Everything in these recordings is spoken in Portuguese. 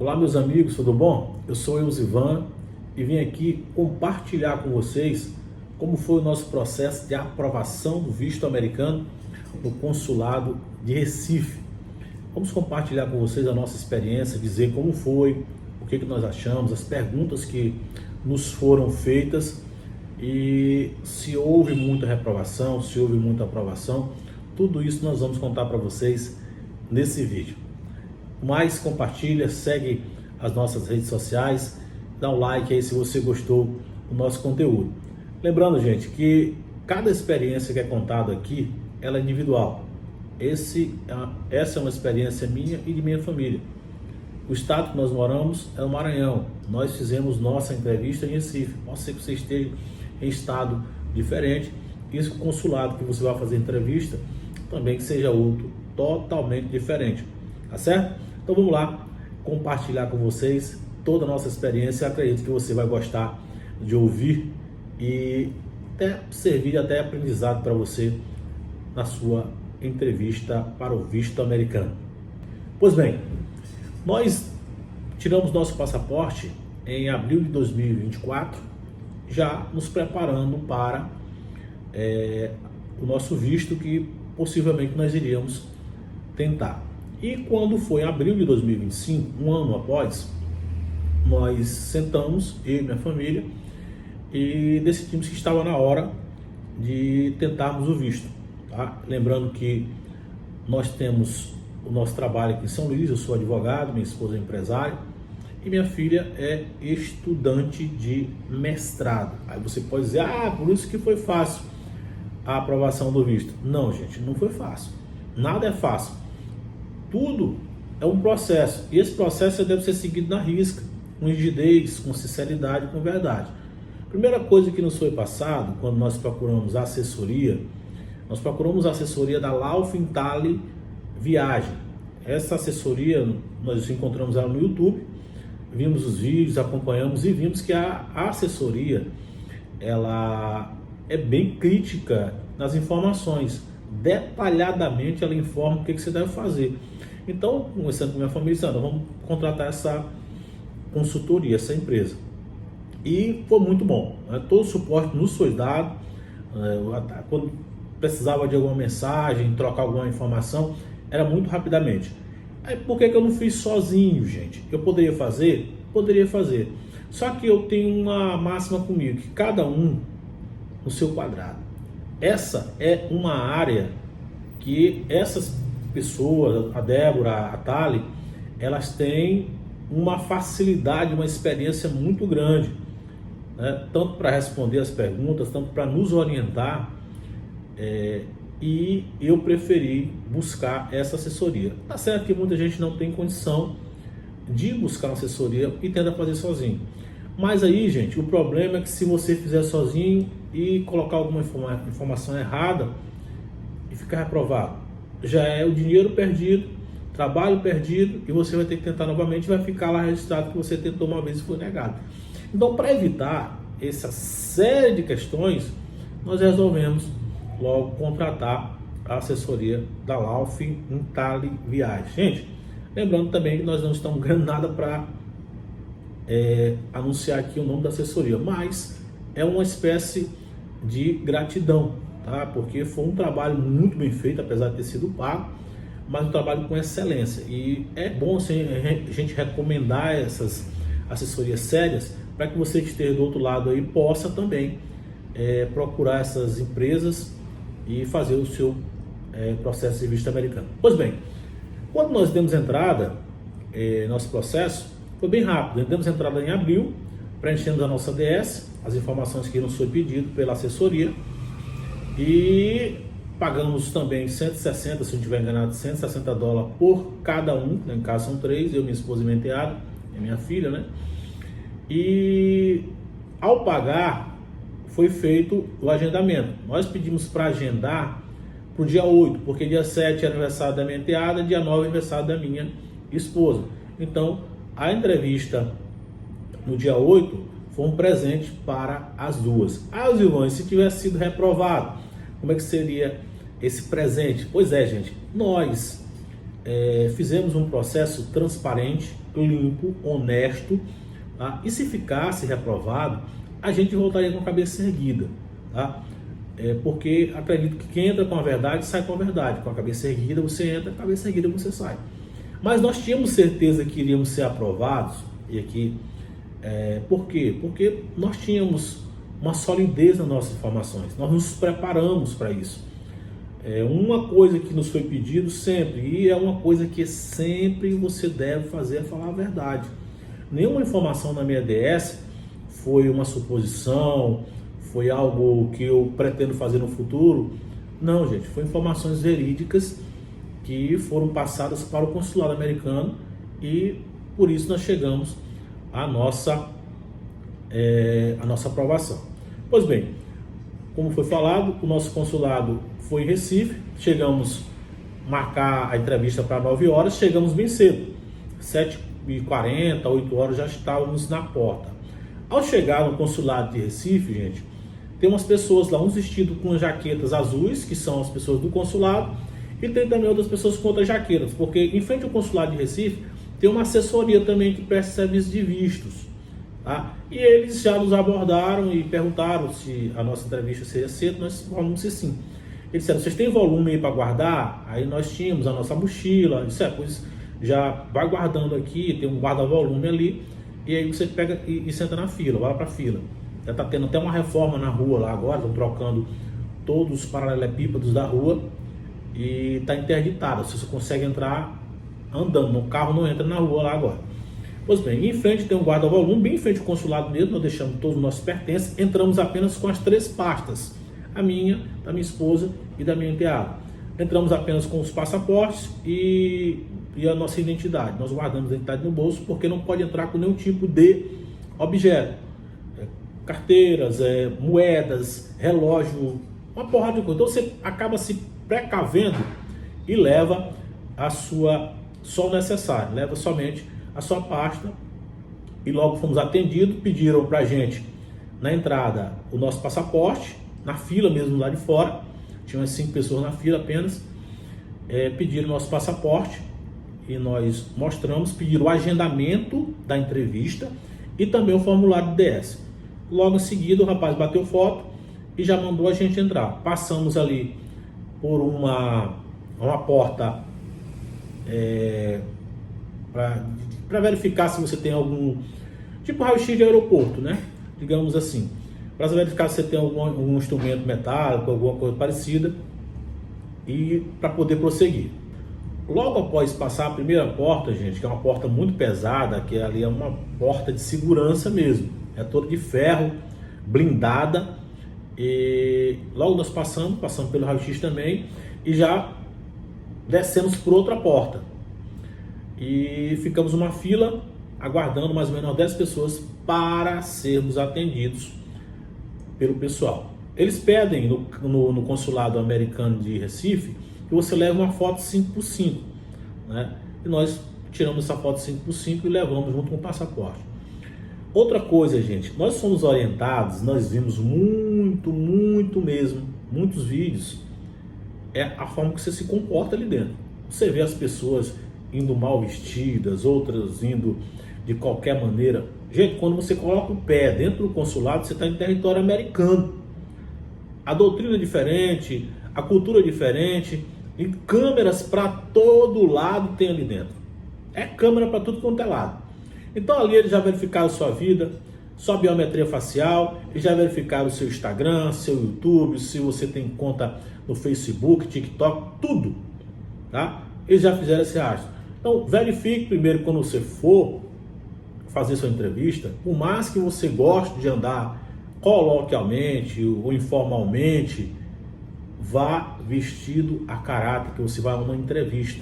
Olá, meus amigos, tudo bom? Eu sou Elzivan e vim aqui compartilhar com vocês como foi o nosso processo de aprovação do visto americano no consulado de Recife. Vamos compartilhar com vocês a nossa experiência, dizer como foi, o que nós achamos, as perguntas que nos foram feitas e se houve muita reprovação, se houve muita aprovação. Tudo isso nós vamos contar para vocês nesse vídeo. Mas compartilha, segue as nossas redes sociais, dá um like aí se você gostou do nosso conteúdo. Lembrando, gente, que cada experiência que é contada aqui, ela é individual. Essa é uma experiência minha e de minha família. O estado que nós moramos é o Maranhão. Nós fizemos nossa entrevista em Recife. Pode ser que você esteja em estado diferente. Isso, o consulado que você vai fazer entrevista também que seja outro totalmente diferente. Tá certo? Então vamos lá compartilhar com vocês toda a nossa experiência. Eu acredito que você vai gostar de ouvir e até servir até aprendizado para você na sua entrevista para o visto americano. Pois bem, nós tiramos nosso passaporte em abril de 2024, já nos preparando para o nosso visto que possivelmente nós iríamos tentar. E quando foi abril de 2025, um ano após, nós sentamos, eu e minha família, e decidimos que estava na hora de tentarmos o visto. Tá? Lembrando que nós temos o nosso trabalho aqui em São Luís, eu sou advogado, minha esposa é empresária, e minha filha é estudante de mestrado. Aí você pode dizer, por isso que foi fácil a aprovação do visto. Não, gente, não foi fácil. Nada é fácil. Tudo é um processo, e esse processo deve ser seguido na risca, com rigidez, com sinceridade, com verdade. Primeira coisa que nos foi passado, quando nós procuramos a assessoria, nós procuramos a assessoria da Laufenthaler Viagem. Essa assessoria, nós encontramos ela no YouTube, vimos os vídeos, acompanhamos e vimos que a assessoria, ela é bem crítica nas informações. Detalhadamente ela informa o que você deve fazer. Então, conversando com minha família, nós vamos contratar essa consultoria, essa empresa. E foi muito bom, né? Todo o suporte nos foi dado. Quando precisava de alguma mensagem, trocar alguma informação, era muito rapidamente. Aí, por que eu não fiz sozinho, gente? Eu poderia fazer? Poderia fazer. Só que eu tenho uma máxima comigo, que cada um no seu quadrado. Essa é uma área que essas pessoas, a Débora, a Thali, elas têm uma facilidade, uma experiência muito grande, né? Tanto para responder as perguntas, tanto para nos orientar, e eu preferi buscar essa assessoria. Tá certo que muita gente não tem condição de buscar uma assessoria e tenta fazer sozinho. Mas aí, gente, o problema é que se você fizer sozinho e colocar alguma informação errada e ficar reprovado, já é o dinheiro perdido, trabalho perdido, e você vai ter que tentar novamente e vai ficar lá registrado que você tentou uma vez e foi negado. Então, para evitar essa série de questões, nós resolvemos logo contratar a assessoria da Laufenthaler Viagem. Gente, lembrando também que nós não estamos ganhando nada para anunciar aqui o nome da assessoria, mas é uma espécie de gratidão, tá? Porque foi um trabalho muito bem feito, apesar de ter sido pago, mas um trabalho com excelência. E é bom assim, a gente recomendar essas assessorias sérias para que você que esteja do outro lado aí possa também procurar essas empresas e fazer o seu processo de visto americano. Pois bem, quando nós demos entrada, nosso processo foi bem rápido. Demos entrada em abril, preenchemos a nossa DS, as informações que nos foi pedido pela assessoria, e pagamos também 160, se não tiver enganado, $160 por cada um, né? Em casa são 3, eu, minha esposa e minha enteada, e minha filha, né? E ao pagar, foi feito o agendamento. Nós pedimos para agendar para o dia 8, porque dia 7 é aniversário da minha enteada, dia 9 é aniversário da minha esposa. Então, a entrevista no dia 8 foi um presente para as duas. Os irmãos, se tivesse sido reprovado, como é que seria esse presente? Pois é, gente, nós fizemos um processo transparente, limpo, honesto, tá? E se ficasse reprovado, a gente voltaria com a cabeça erguida, tá? Porque acredito que quem entra com a verdade sai com a verdade. Com a cabeça erguida você entra, com a cabeça erguida você sai. Mas nós tínhamos certeza que iríamos ser aprovados, e aqui, por quê? Porque nós tínhamos uma solidez nas nossas informações, nós nos preparamos para isso. Uma coisa que nos foi pedido sempre, e é uma coisa que sempre você deve fazer, é falar a verdade. Nenhuma informação na minha DS foi uma suposição, foi algo que eu pretendo fazer no futuro. Não, gente, foi informações verídicas que foram passadas para o consulado americano, e por isso nós chegamos à nossa aprovação. Pois bem, como foi falado, o nosso consulado foi em Recife, chegamos a marcar a entrevista para 9 horas, chegamos bem cedo, 7h40, 8 horas já estávamos na porta. Ao chegar no consulado de Recife, gente, tem umas pessoas lá, uns vestidos com jaquetas azuis, que são as pessoas do consulado, e tem também outras pessoas com outras jaquetas, porque em frente ao consulado de Recife tem uma assessoria também que presta serviço de vistos, tá? E eles já nos abordaram e perguntaram se a nossa entrevista seria cedo. Nós falamos que sim. Eles disseram: vocês têm volume aí para guardar? Aí nós tínhamos a nossa mochila. Isso pois já vai guardando aqui, tem um guarda-volume ali, e aí você pega e senta na fila, vai para a fila. Já está tendo até uma reforma na rua lá agora, estão trocando todos os paralelepípedos da rua e está interditado. Você consegue entrar andando, no carro não entra na rua lá agora. Pois bem, em frente tem um guarda-volume, bem em frente ao consulado mesmo, nós deixamos todos os nossos pertences, entramos apenas com as 3 pastas, a minha, da minha esposa e da minha enteada. Entramos apenas com os passaportes e a nossa identidade. Nós guardamos a identidade no bolso porque não pode entrar com nenhum tipo de objeto. Carteiras, moedas, relógio, uma porrada de coisa. Então você acaba se precavendo e leva só o necessário, leva somente a sua pasta. E logo fomos atendidos, pediram pra gente na entrada o nosso passaporte, na fila mesmo lá de fora, tinha umas 5 pessoas na fila apenas, pediram o nosso passaporte e nós mostramos, pediram o agendamento da entrevista e também o formulário de DS. Logo em seguida o rapaz bateu foto e já mandou a gente entrar. Passamos ali por uma porta para verificar se você tem algum tipo raio-x de aeroporto, né? Digamos assim, para verificar se você tem algum instrumento metálico, alguma coisa parecida, e para poder prosseguir. Logo após passar a primeira porta, gente, que é uma porta muito pesada, que ali é uma porta de segurança mesmo, é toda de ferro, blindada, e logo nós passamos pelo raio-x também, e já descemos por outra porta. E ficamos numa fila, aguardando mais ou menos 10 pessoas para sermos atendidos pelo pessoal. Eles pedem no consulado americano de Recife que você leve uma foto 5x5, né? E nós tiramos essa foto 5x5 e levamos junto com o passaporte. Outra coisa, gente, nós somos orientados, nós vimos muito mesmo, muitos vídeos, é a forma que você se comporta ali dentro. Você vê as pessoas indo mal vestidas, outras indo de qualquer maneira. Gente, quando você coloca o pé dentro do consulado, você está em território americano. A doutrina é diferente, a cultura é diferente, e câmeras para todo lado tem ali dentro. É câmera para tudo quanto é lado. Então ali eles já verificaram sua vida, sua biometria facial, eles já verificaram o seu Instagram, seu YouTube, se você tem conta no Facebook, TikTok, tudo, tá? Eles já fizeram esse rastro. Então verifique primeiro quando você for fazer sua entrevista, por mais que você goste de andar coloquialmente ou informalmente, vá vestido a caráter, que você vai a uma entrevista,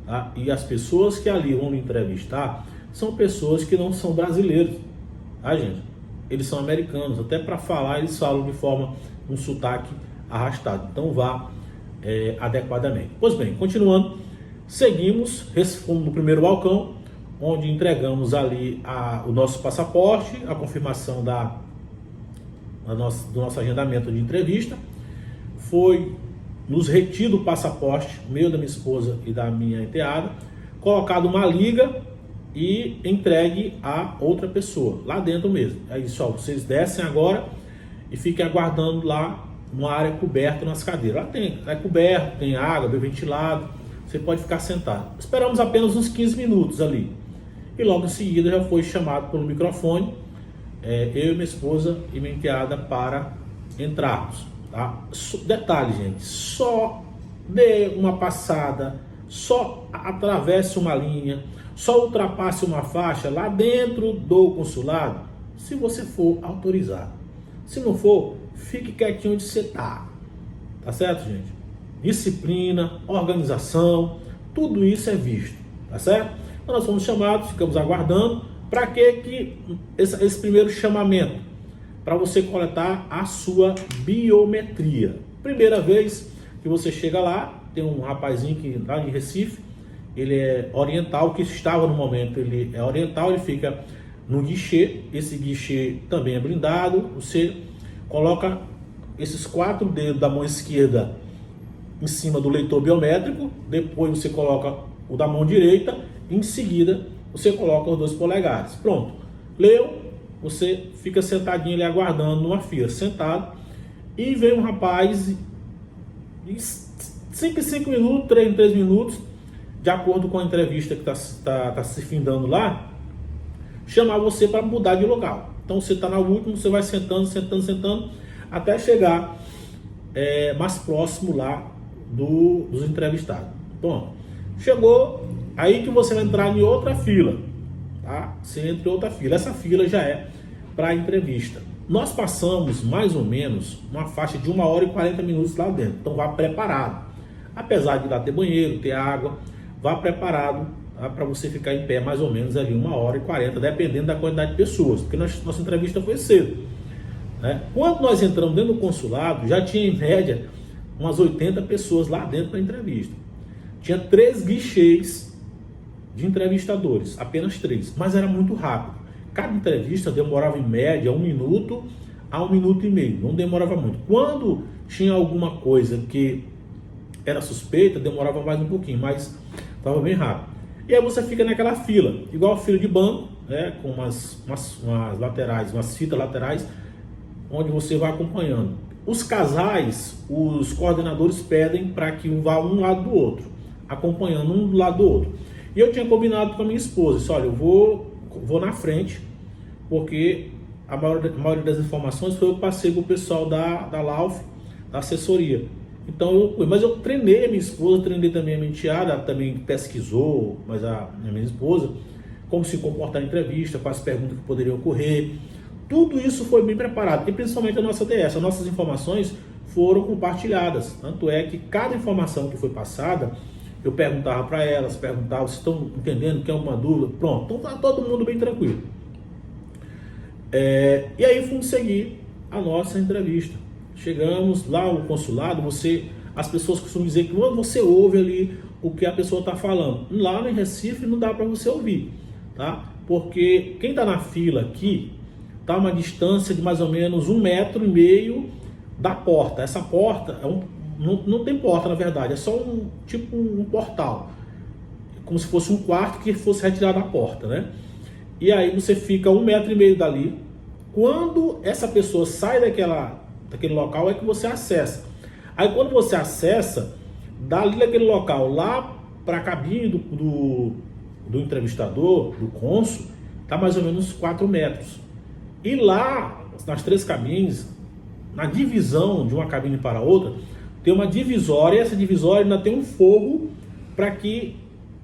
tá? E as pessoas que ali vão lhe entrevistar são pessoas que não são brasileiros, tá, gente? Eles são americanos, até para falar eles falam de forma, um sotaque arrastado, então vá adequadamente. Pois bem, continuando, seguimos, fomos no primeiro balcão, onde entregamos ali o nosso passaporte, a confirmação do nosso agendamento de entrevista. Foi nos retido o passaporte, meu, da minha esposa e da minha enteada, colocado uma liga e entregue a outra pessoa, lá dentro mesmo. Aí só, vocês descem agora e fiquem aguardando lá numa área coberta nas cadeiras. Lá é coberto, tem água, bem ventilado, você pode ficar sentado. Esperamos apenas uns 15 minutos ali. E logo em seguida já foi chamado pelo microfone, eu e minha esposa e minha enteada para entrarmos. Tá? Detalhe, gente, só dê uma passada, só atravesse uma linha, só ultrapasse uma faixa lá dentro do consulado, se você for autorizado. Se não for, fique quietinho onde você está. Tá certo, gente? Disciplina, organização, tudo isso é visto. Tá certo? Então nós fomos chamados, ficamos aguardando. Para que esse primeiro chamamento? Para você coletar a sua biometria. Primeira vez que você chega lá, tem um rapazinho que lá em Recife, ele é oriental, que estava no momento, ele é oriental, ele fica no guichê. Esse guichê também é blindado. Você coloca esses 4 dedos da mão esquerda em cima do leitor biométrico, depois você coloca o da mão direita, e em seguida você coloca os 2 polegares. Pronto, leu, você fica sentadinho ali aguardando numa fila, sentado, e vem um rapaz de 5 em 5 minutos, 3 em 3 minutos, de acordo com a entrevista que está se findando lá, chamar você para mudar de local. Então você está na última, você vai sentando, até chegar mais próximo lá dos entrevistados. Bom, chegou, aí que você vai entrar em outra fila, tá? Você entra em outra fila, essa fila já é para a entrevista. Nós passamos mais ou menos uma faixa de 1h e 40 minutos lá dentro, então vá preparado. Apesar de lá ter banheiro, ter água, vá preparado, tá? Para você ficar em pé mais ou menos ali 1h e 40, dependendo da quantidade de pessoas, porque nossa entrevista foi cedo, né? Quando nós entramos dentro do consulado, já tinha em média umas 80 pessoas lá dentro da entrevista. Tinha 3 guichês de entrevistadores, apenas 3, mas era muito rápido. Cada entrevista demorava em média 1 minuto a 1 minuto e meio, não demorava muito. Quando tinha alguma coisa que era suspeita, demorava mais um pouquinho, mas estava bem rápido. E aí você fica naquela fila, igual fila de banco, né, com umas laterais, umas fitas laterais, onde você vai acompanhando. Os casais, os coordenadores pedem para que vá um lado do outro, acompanhando um do lado do outro. E eu tinha combinado com a minha esposa, disse, olha, eu vou na frente, porque a maioria das informações foi eu que passei para o pessoal da LAUF, da assessoria. Então mas eu treinei a minha esposa, treinei também a minha enteada, ela também pesquisou, mas a minha esposa, como se comportar em entrevista, quais perguntas que poderiam ocorrer. Tudo isso foi bem preparado, e principalmente a nossa DS, as nossas informações foram compartilhadas. Tanto é que cada informação que foi passada, eu perguntava para elas, perguntava se estão entendendo, que é uma dúvida. Pronto, então está todo mundo bem tranquilo. E aí fomos seguir a nossa entrevista. Chegamos lá no consulado, as pessoas costumam dizer que você ouve ali o que a pessoa está falando. Lá em Recife não dá para você ouvir, tá? Porque quem está na fila aqui está a uma distância de mais ou menos 1,5 metro da porta. Essa porta não tem porta, na verdade, é só um portal, como se fosse um quarto que fosse retirado da porta, né? E aí você fica 1,5 metro dali. Quando essa pessoa sai daquele local é que você acessa. Aí quando você acessa, dali daquele local lá para a cabine do entrevistador, do cônsul, tá mais ou menos 4 metros. E lá, nas 3 cabines, na divisão de uma cabine para outra, tem uma divisória, e essa divisória ainda tem um forro para que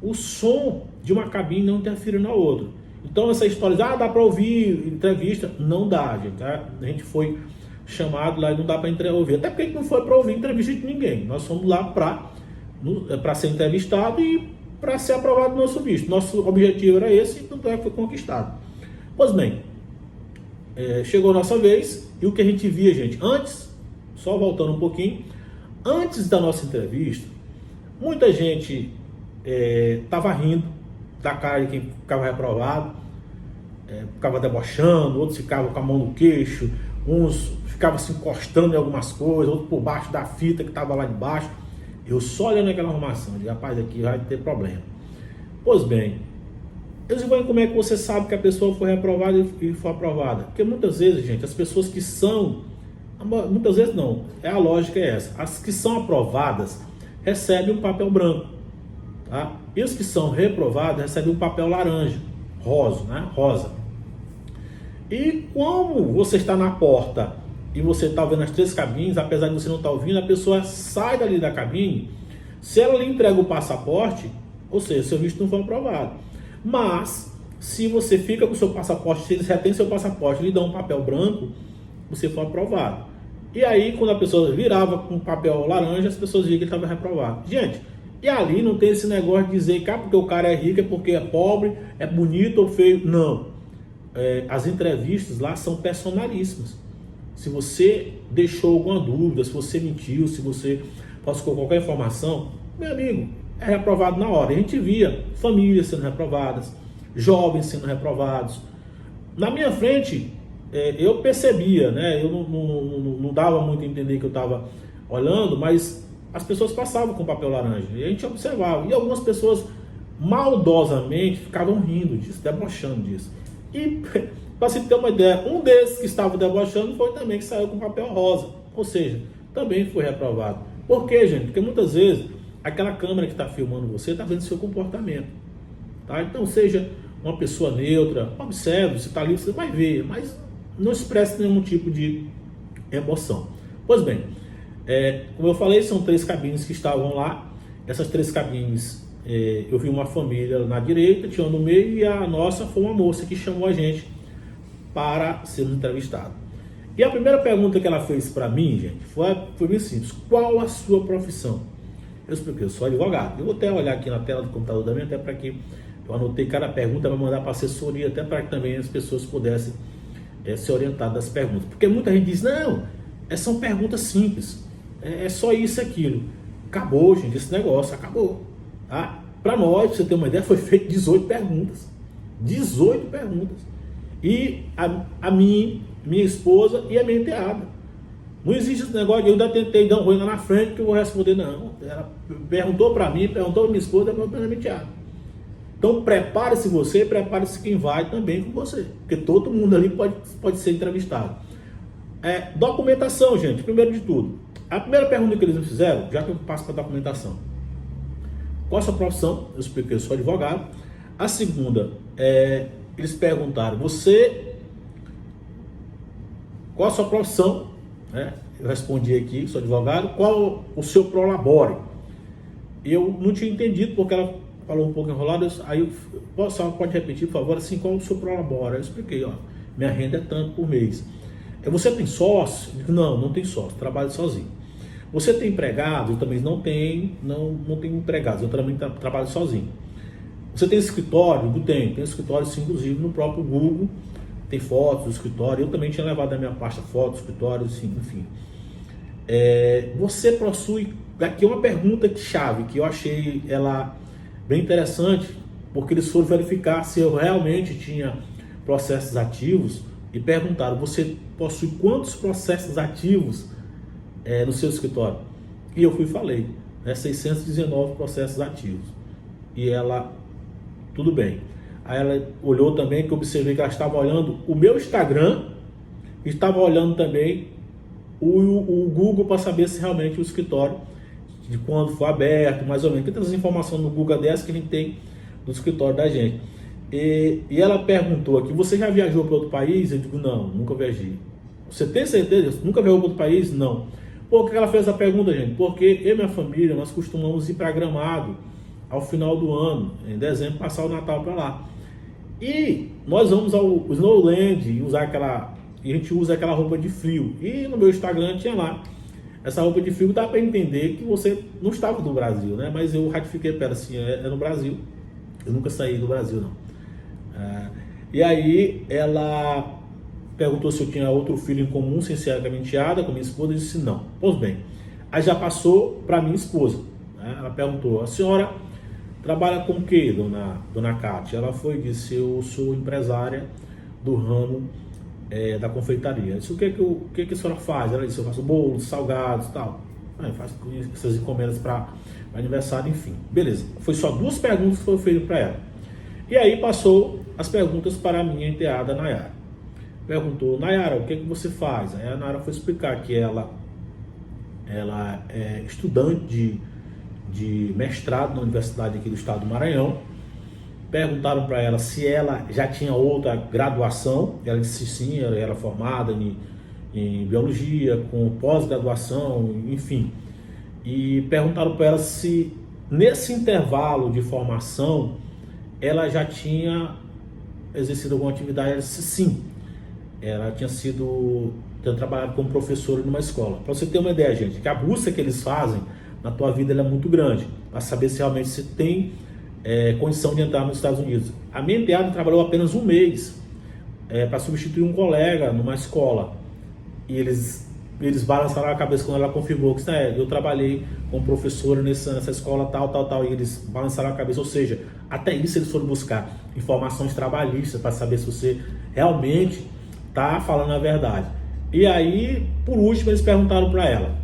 o som de uma cabine não interfira na outra. Então essa história de, dá para ouvir entrevista, não dá, gente, tá? A gente foi chamado lá e não dá para ouvir, até porque a gente não foi para ouvir entrevista de ninguém. Nós fomos lá para ser entrevistado e para ser aprovado o nosso visto. Nosso objetivo era esse, e tanto é que foi conquistado. Pois bem, chegou a nossa vez, e o que a gente via, gente, antes, só voltando um pouquinho, antes da nossa entrevista, muita gente estava rindo da cara de quem ficava reprovado, ficava debochando, outros ficavam com a mão no queixo, uns ficavam se encostando em algumas coisas, outros por baixo da fita que estava lá embaixo. Eu só olhando aquela arrumação, de rapaz, aqui vai ter problema. Pois bem, Eusivane, como é que você sabe que a pessoa foi reprovada e foi aprovada? Porque muitas vezes, gente, as pessoas que são, muitas vezes não, a lógica é essa, as que são aprovadas recebem um papel branco, tá? E os que são reprovados recebem um papel laranja, rosa, né? Rosa. E como você está na porta e você está vendo as 3 cabines, apesar de você não estar ouvindo, a pessoa sai dali da cabine, se ela lhe entrega o passaporte, ou seja, seu visto não foi aprovado. Mas, se você fica com o seu passaporte, se eles retêm seu passaporte e lhe dão um papel branco, você foi aprovado. E aí, quando a pessoa virava com papel laranja, as pessoas diziam que ele estava reprovado. Gente, e ali não tem esse negócio de dizer que porque o cara é rico, é porque é pobre, é bonito ou feio. Não. As entrevistas lá são personalíssimas. Se você deixou alguma dúvida, se você mentiu, se você falsificou qualquer informação, meu amigo, é reprovado na hora. A gente via famílias sendo reprovadas, jovens sendo reprovados. Na minha frente, eu percebia, né? Eu não dava muito a entender que eu estava olhando, mas as pessoas passavam com papel laranja e a gente observava. E algumas pessoas maldosamente ficavam rindo disso, debochando disso. E, para se ter uma ideia, um desses que estava debochando foi também que saiu com papel rosa. Ou seja, também foi reprovado. Por quê, gente? Porque muitas vezes aquela câmera que está filmando você está vendo seu comportamento. Tá? Então, seja uma pessoa neutra, observe, você está ali, você vai ver, mas não expresse nenhum tipo de emoção. Pois bem, como eu falei, são 3 cabines que estavam lá. Essas 3 cabines, eu vi uma família na direita, tinha uma no meio, e a nossa foi uma moça que chamou a gente para sermos entrevistados. E a primeira pergunta que ela fez para mim, gente, foi bem simples: qual a sua profissão? Eu expliquei: eu sou advogado. Eu vou até olhar aqui na tela do computador também, até para que eu anotei cada pergunta para mandar para a assessoria, até para que também as pessoas pudessem se orientar das perguntas. Porque muita gente diz: não, são perguntas simples, é só isso e aquilo. Acabou, gente, esse negócio acabou. Tá? Para nós, pra você ter uma ideia, foi feito 18 perguntas. 18 perguntas. E a mim, minha esposa e a minha enteada. Não existe esse negócio de eu ainda tentei dar um ruim lá na frente que eu vou responder, não. Ela perguntou para mim, perguntou para minha esposa, perguntou para minha enteada. Então prepare-se você, prepare-se quem vai também com você. Porque todo mundo ali pode ser entrevistado. Documentação, gente, primeiro de tudo. A primeira pergunta que eles me fizeram, já que eu passo para a documentação: qual a sua profissão? Eu expliquei: eu sou advogado. A segunda, eles perguntaram: qual a sua profissão? Eu respondi aqui: sou advogado. Qual o seu prolabore? Eu não tinha entendido porque ela falou um pouco enrolado. Aí só pode repetir, por favor, assim: qual o seu prolabore? Eu expliquei: minha renda é tanto por mês. Você tem sócio? Eu digo: não tem sócio, trabalho sozinho. Você tem empregado? Eu também não tenho empregados, eu também trabalho sozinho. Você tem escritório? Eu tenho escritório, sim, inclusive no próprio Google tem fotos do escritório. Eu também tinha levado da minha pasta fotos do escritório, sim, enfim. Você possui, aqui uma pergunta chave que eu achei ela bem interessante, porque eles foram verificar se eu realmente tinha processos ativos e perguntaram: você possui quantos processos ativos no seu escritório? E eu falei, 619 processos ativos. E ela: tudo bem. Aí ela olhou também, que eu observei que ela estava olhando o meu Instagram, e estava olhando também o Google para saber se realmente o escritório, de quando foi aberto, mais ou menos. Tem todas as informações no Google dessa que a gente tem do escritório da gente. E ela perguntou aqui: você já viajou para outro país? Eu digo: não, nunca viajei. Você tem certeza? Nunca viajou para outro país? Não. Por que ela fez essa pergunta, gente? Porque eu e minha família, nós costumamos ir para Gramado ao final do ano, em dezembro, passar o Natal para lá. E nós vamos ao Snowland e a gente usa aquela roupa de frio. E no meu Instagram tinha lá essa roupa de frio. Dá para entender que você não estava no Brasil, né? Mas eu ratifiquei: pera, assim, é no Brasil. Eu nunca saí do Brasil, não. E aí ela perguntou se eu tinha outro filho em comum sem ser a minha enteada, com minha esposa. Eu disse: não. Pois bem, aí já passou para minha esposa, né? Ela perguntou: a senhora trabalha com o que, dona Cátia? Ela foi e disse: eu sou empresária do ramo da confeitaria. Eu disse: o que a senhora faz? Ela disse: eu faço bolos, salgados e tal. Eu faço essas encomendas para aniversário, enfim. Beleza. Foi só 2 perguntas que foram feitas para ela. E aí passou as perguntas para a minha enteada Nayara. Perguntou: Nayara, o que você faz? Aí a Nayara foi explicar que ela é estudante de mestrado na universidade aqui do estado do Maranhão. Perguntaram para ela se ela já tinha outra graduação. Ela disse sim, ela era formada em biologia, com pós-graduação, enfim. E perguntaram para ela se nesse intervalo de formação ela já tinha exercido alguma atividade. Ela disse sim. Ela tinha trabalhado como professora numa escola. Para você ter uma ideia, gente, que a busca que eles fazem na tua vida ela é muito grande, para saber se realmente você tem condição de entrar nos Estados Unidos. A minha enteada trabalhou apenas um mês para substituir um colega numa escola. E eles balançaram a cabeça quando ela confirmou que eu trabalhei como professora nessa escola tal, e eles balançaram a cabeça. Ou seja, até isso eles foram buscar informações trabalhistas para saber se você realmente está falando a verdade. E aí, por último, eles perguntaram para ela: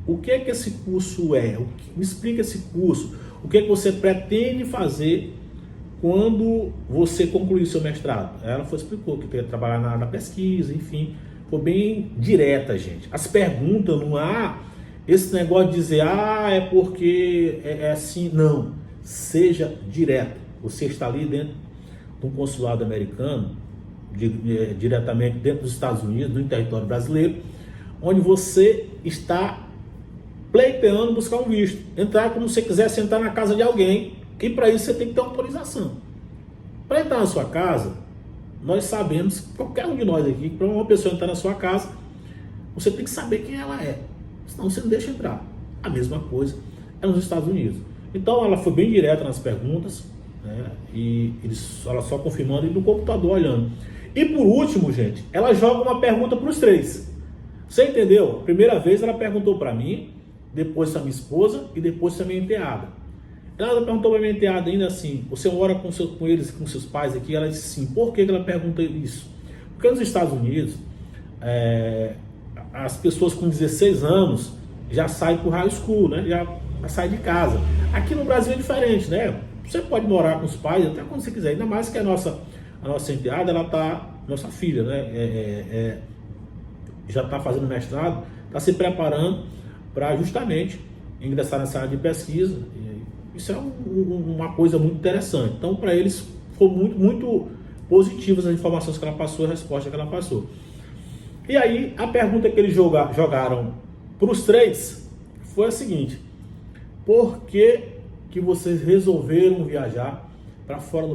o que é que esse curso é? Me explica esse curso. O que é que você pretende fazer quando você concluir seu mestrado? Ela explicou que queria trabalhar na área da pesquisa, enfim. Foi bem direta, gente. As perguntas não há esse negócio de dizer, é porque é assim. Não. Seja direto. Você está ali dentro de um consulado americano, diretamente dentro dos Estados Unidos, no território brasileiro, onde você está pleiteando buscar um visto. Entrar como você quiser, sentar na casa de alguém, e para isso você tem que ter autorização. Para entrar na sua casa, nós sabemos, qualquer um de nós aqui, para uma pessoa entrar na sua casa, você tem que saber quem ela é, senão você não deixa entrar. A mesma coisa é nos Estados Unidos. Então ela foi bem direta nas perguntas, né, e ela só confirmando e no computador olhando. E por último, gente, ela joga uma pergunta para os três. Você entendeu? Primeira vez ela perguntou para mim, depois para minha esposa e depois para minha enteada. Ela perguntou para minha enteada ainda assim: você mora com eles, com seus pais aqui? Ela disse sim. Por que ela pergunta isso? Porque nos Estados Unidos, as pessoas com 16 anos já saem para o high school, né? Já saem de casa. Aqui no Brasil é diferente, né? Você pode morar com os pais até quando você quiser, ainda mais que a nossa enteada, nossa filha, né? Já está fazendo mestrado, está se preparando para justamente ingressar nessa área de pesquisa. Isso é uma coisa muito interessante. Então, para eles, foram muito positivas as informações que ela passou, a resposta que ela passou. E aí, a pergunta que eles jogaram para os três foi a seguinte: por que vocês resolveram viajar para fora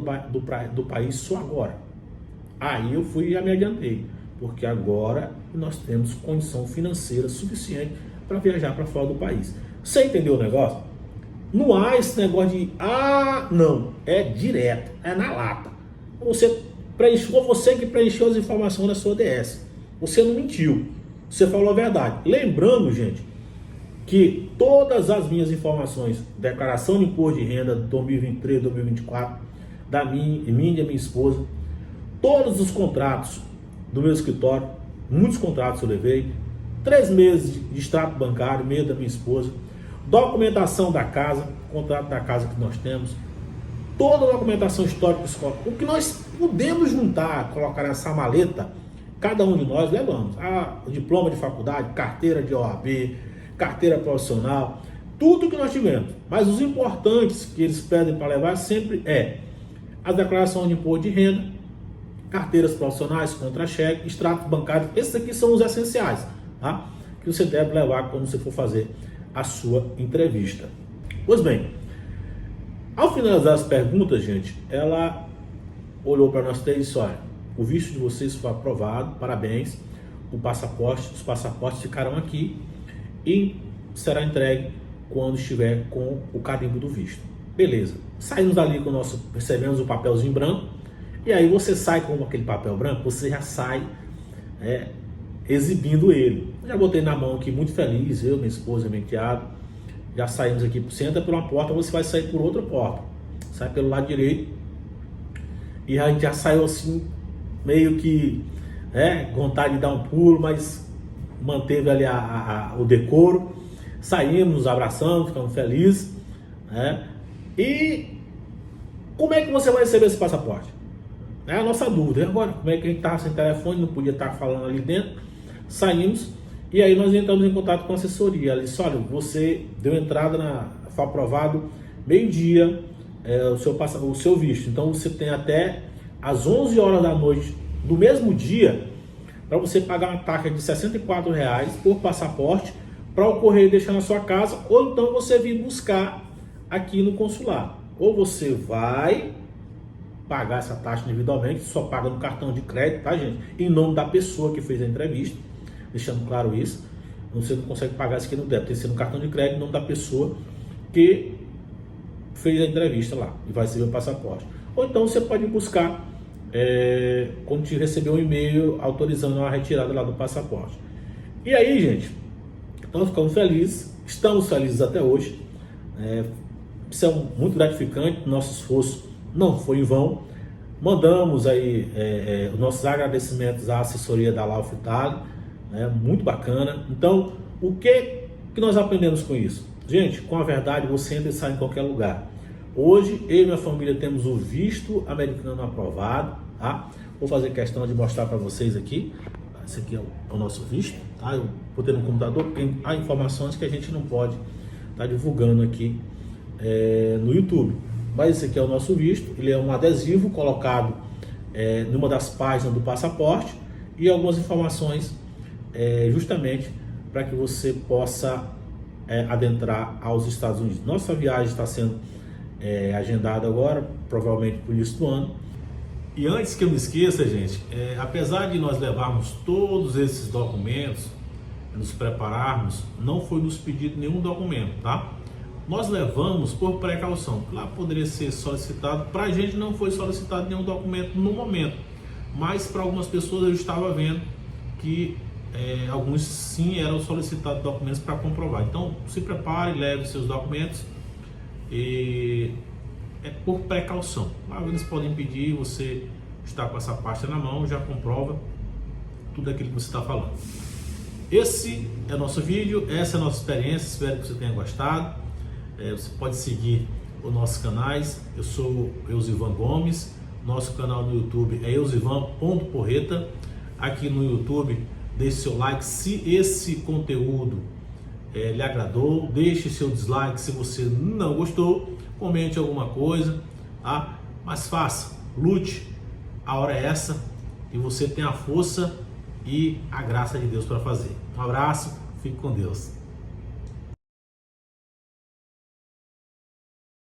do país só agora? Aí eu fui e me adiantei, porque agora nós temos condição financeira suficiente para viajar para fora do país. Você entendeu o negócio? Não há esse negócio de não, é direto, é na lata. Você que preencheu as informações da sua DS. Você não mentiu, você falou a verdade. Lembrando, gente, que todas as minhas informações, declaração de imposto de renda 2023, 2024, da minha e minha esposa, todos os contratos do meu escritório, muitos contratos eu levei, 3 meses de extrato bancário, meio da minha esposa, documentação da casa, contrato da casa que nós temos, toda a documentação histórica escolar, o que nós podemos juntar, colocar nessa maleta, cada um de nós levamos. O diploma de faculdade, carteira de OAB, carteira profissional, tudo que nós tivemos. Mas os importantes que eles pedem para levar sempre a declaração de imposto de renda, carteiras profissionais, contra-cheque, extratos bancários. Esses aqui são os essenciais, tá? Que você deve levar quando você for fazer a sua entrevista. Pois bem, ao finalizar as perguntas, gente, ela olhou para nós três e disse: olha, o visto de vocês foi aprovado, parabéns, os passaportes ficarão aqui e será entregue quando estiver com o carimbo do visto. Beleza, saímos dali com recebemos o papelzinho branco, e aí você sai com aquele papel branco, você já sai exibindo ele. Já botei na mão aqui, muito feliz, eu, minha esposa, meu enteado, já saímos aqui. Você entra por uma porta, você vai sair por outra porta, sai pelo lado direito, e a gente já saiu assim, meio que vontade de dar um pulo, mas manteve ali o decoro. Saímos, nos abraçamos, ficamos felizes, e Como é que você vai receber esse passaporte? É a nossa dúvida. E agora, como é que a gente estava sem telefone, não podia estar falando ali dentro? Saímos e aí nós entramos em contato com a assessoria. Ela disse, olha, você deu entrada, foi aprovado meio-dia o seu visto. Então você tem até às 11 horas da noite do mesmo dia para você pagar uma taxa de R$ 64 por passaporte para o correio deixar na sua casa, ou então você vir buscar aqui no consulado. Ou você vai pagar essa taxa individualmente, só paga no cartão de crédito, tá, gente? Em nome da pessoa que fez a entrevista, deixando claro isso. Você não consegue pagar isso aqui no débito, tem que ser no cartão de crédito em nome da pessoa que fez a entrevista lá e vai receber o passaporte. Ou então você pode buscar quando te receber um e-mail autorizando a retirada lá do passaporte. E aí, gente, nós ficamos felizes, estamos felizes até hoje. Isso é muito gratificante, nosso esforço não foi em vão. Mandamos aí os nossos agradecimentos à assessoria da Lauf Italy, muito bacana. Então, o que nós aprendemos com isso? Gente, com a verdade você entra e sai em qualquer lugar. Hoje, eu e minha família temos o visto americano aprovado, tá? Vou fazer questão de mostrar para vocês aqui. Esse aqui é o nosso visto, tá? Eu botei no computador, porque há informações que a gente não pode estar divulgando aqui no YouTube. Mas esse aqui é o nosso visto, ele é um adesivo colocado numa das páginas do passaporte e algumas informações justamente para que você possa adentrar aos Estados Unidos. Nossa viagem está sendo agendada agora, provavelmente por início do ano. E antes que eu me esqueça, gente, apesar de nós levarmos todos esses documentos, nos prepararmos, não foi nos pedido nenhum documento, tá? Nós levamos por precaução. Lá poderia ser solicitado, para a gente não foi solicitado nenhum documento no momento, mas para algumas pessoas eu estava vendo que alguns sim eram solicitados documentos para comprovar. Então se prepare, leve seus documentos e por precaução. Lá eles podem pedir, você está com essa pasta na mão, já comprova tudo aquilo que você está falando. Esse é o nosso vídeo, essa é a nossa experiência, espero que você tenha gostado. Você pode seguir os nossos canais, eu sou Eusivan Gomes, nosso canal no YouTube é eusivan.porreta. Aqui no YouTube, deixe seu like se esse conteúdo lhe agradou, deixe seu dislike se você não gostou, comente alguma coisa, tá? Mas faça, lute, a hora é essa e você tem a força e a graça de Deus para fazer. Um abraço, fique com Deus.